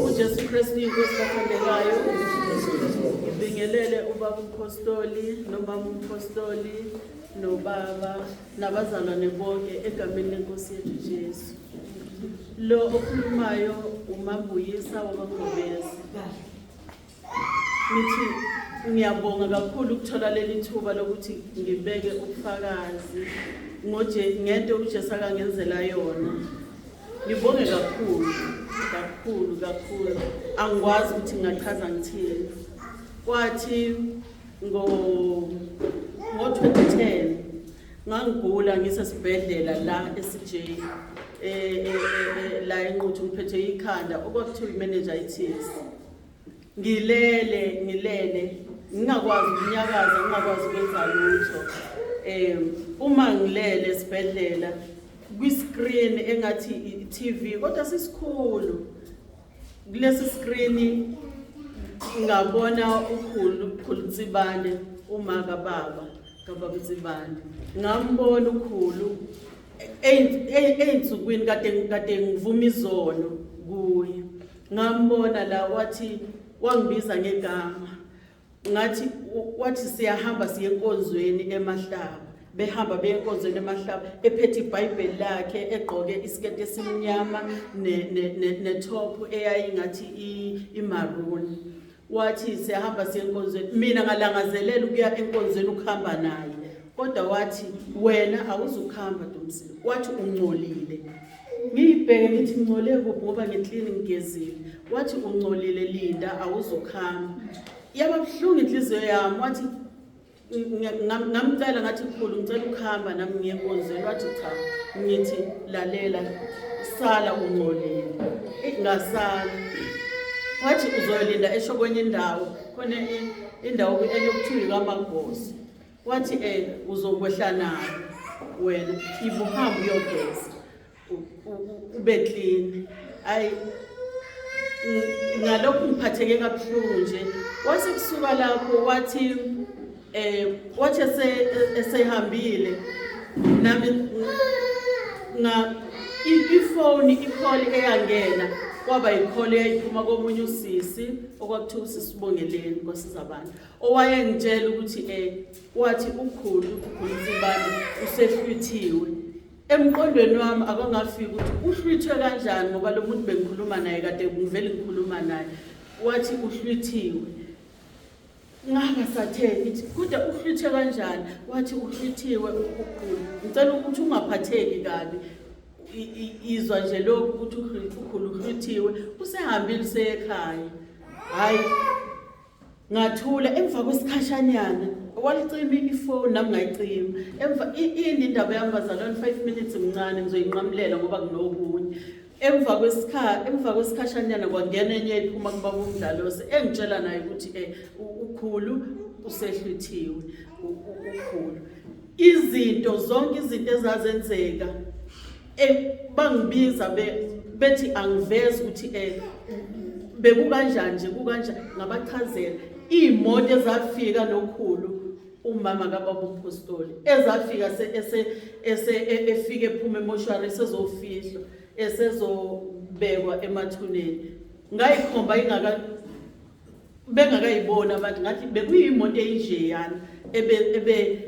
uJesu Kristu inkosi kathandekayo. Ngibingelele ubaba umpostoli nomama umpostoli nobaba nabazalwane bonke egameni lenkosi yethu Jesu. Lo okhulumayo uMabuyisa wabaNgobezi. Ngithi ngiyabonga kakhulu ukuthola leli thuba lokuthi ngibeke ubufakazi ngento uJesu akangenzela yona. Ngibonge kakhulu. Angikwazi ukuthi ngachaza ngithini. Kwathi ngo-2010 ngangigula ngisesibhedlela la eCJ la eNquthu ngiphethe ikhanda okwakuthiwa imeningitis. Ngilele ngingakwazi ukunyakaza ngingakwazi ukwenza lutho. Uma ngilele esibhedlela kwi-screen engathi i-TV kodwa sisikhulu. Kulesi screen ngabona ukhulu Tsibande uma kababa Tsibande. Ngambona ukhulu einsukwini kade ngivuma izono kuye. Ngambona la wathi wangibiza ngegama. Ngathi wathi siyahamba siye enkonzweni eMahlaba. Behamba beyenkonzweni eMahlaba ephethe iBhayibheli lakhe egqoke isiketi esimnyama netop eyayingathi imaroon. Wathi siyahamba siye enkonzweni. Mina ngalangazelela ukuya enkonzweni ukuhamba naye. Kodwa wathi wena awuzukhamba Ntomsile. Wathi ungcolile. Ngiyibheke ngithi ngcole kuphi ngoba ngeklini ngigezile. Wathi ungcolile Linda awuzukhamba. Yababhlungu inhliziyo yami. Wathi ngamcela ngathi kukhulu ngicela ukuhamba nami ngiye enkonzweni. Wathi cha. Ngithi lalela sala ungcolile. Ngasala. Wathi uzolinda esho kwenye indawo khona indawo eyokuthiwa kaMagosi. Wathi uzokwehla nayo wena ibuhamba uyogeza ube clean. Ayi ngalokho ngiphatheke kabuhlungu nje. Wase kusuka lapho wathi esehambile nami ifoni ikholi eyangena kwaba ikholi eyayiphuma komunye usisi okwakuthiwa usisibongeleni nkosizabani owayengitshela ukuthi wathi ukhulu Tsibande usehlwithiwe. Emqondweni wami akungafika ukuthi uhlwithwe kanjani ngoba lo muntu bengikhuluma naye kade ngivele ngikhuluma naye. Wathi uhlwithiwe. Ngaba satheni ithi kodwa uhlwithwe kanjani? Wathi uhlwithiwe ukhulu. Ngicela ukuthi ungaphatheki kabi. Izwa nje lokho ukuthi ukhulu uhlwithiwe usehambile usekhaya. Hayi ngathula emva kwesikhashanyana walicima ifoni nami ngayicima. Emva indaba yami bazalwane 5 minutes mncane ngizoyinqamulela ngoba kunokunye. Emva kwesikhashanyana kwangena enye iphuma kubaba uMdalose engitshela naye ukuthi ukhulu usehlwithiwe ukhulu. Izinto zonke izinto ezazenzeka bangibiza bethi angiveze ukuthi bekukanjani nje kukanjani ngabachazela imoto ezafika nokhulu umama kaBaba umpostoli ezafika efike ephuma emoshwari sezofihlwa esezobekwa emathuneni. Ngayikhomba bengakayibona abantu ngathi bekuyimoto eyinjeyana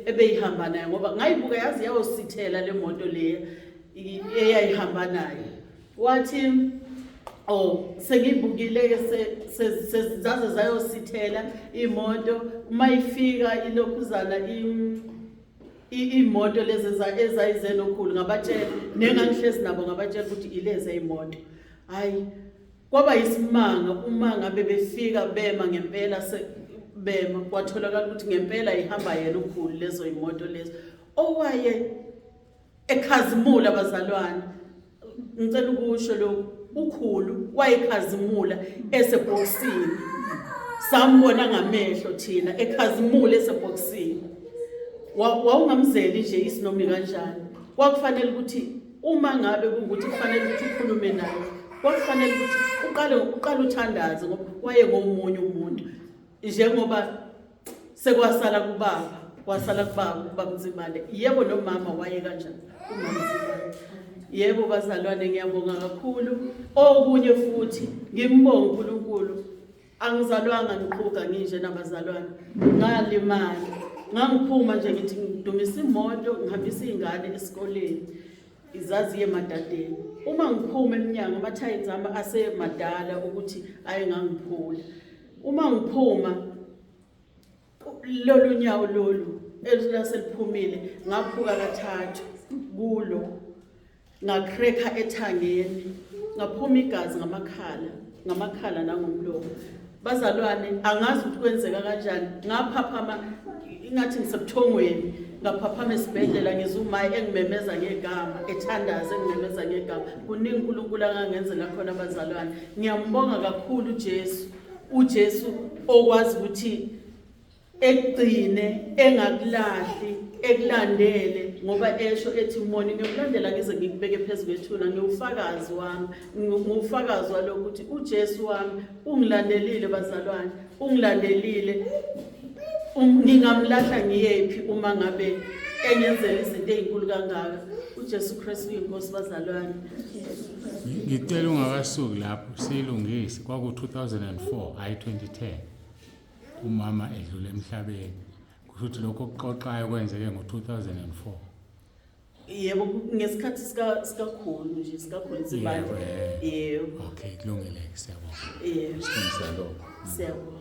ebeyihamba naye ngoba ngayibuka yazi yawosithela le moto leya eyayihamba naye. Wathi sengibukile sezaze zayosithela imoto mayifika ilokhuzana imoto lezi ezayizena okhulu ngabatshela nengangihlezi nabo ngabatshela ukuthi ileze imoto. Hayi kwaba isimanga uma ngabe befika bema ngempela bema kwatholakala ukuthi ngempela ihamba yena ukhulu lezo imoto lezo. owaye ekhazimula abazalwane. Ngicela ukusho lo ukhulu wayekhazimula esebhokisini. Sambona ngamehlo thina ekhazimula esebhokisini. Wawungamzeli nje isinomi kanjani. Kwakufanele ukuthi uma ngabe ukuthi kufanele ukuthi ukhulume naye, kwakufanele ukuthi uqale uthandaze ngoba wayengomunye umuntu. Njengoba sekwasala kubaba Mzimane. Yebo nomama waye kanjani umama Mzimane. Yebo bazalwane ngiyabonga kakhulu. Okunye futhi ngimbonga uNkulunkulu. Angizalwanga ngiqhuka nginje nabazalwane. Ngalimala. Ngangiphuma nje ngithi ngidumisa imoto ngihambisa izingane esikoleni. Izazi emadadeni. Uma ngiphuma eminyango amathayithi ami asemadala ukuthi ayengangiphula. Uma ngiphuma lolu nyawo lolu elaseliphumile ngaphuka kathathu kulo ngacracker ethangeni ngaphuma igazi ngamakhala nangomlomo. Bazalwane angazi ukuthi kwenzeka kanjani. Ngaphaphama ingathi ngisebuthongweni ngaphaphama esibhedlela ngizumaye engimemeza ngegama ethandaza engimemeza ngegama. Kuningi uNkulunkulu angangenzela khona abazalwane. Ngiyambonga kakhulu uJesu okwazi ukuthi egcine engakulahli ekulandele ngoba esho ethi moni ngiyokulandela ngize ngikubeke phezulu kwethuna. Ngiwufakazi wami ngufakazi walokho ukuthi uJesu wami ungilandelile bazalwane, ungilandelile. Ngingamlahla ngiyephi uma ngabe engenzela izinto ezinkulu kangaka. uJesu Kristu inkosi bazalwane. Ngicela ungakasuki lapho silungise kwaku 2004 hayi 2010 umama edlule emhlabeni. Kusho lokho okuxoxayo kwenzeke ngo2004. Yebo ngesikhathi sikakhulu nje sikakhulu Nzimande. Yebo. Okay kulungile siyabonga. Yebo. Siyabonga. Siyabonga.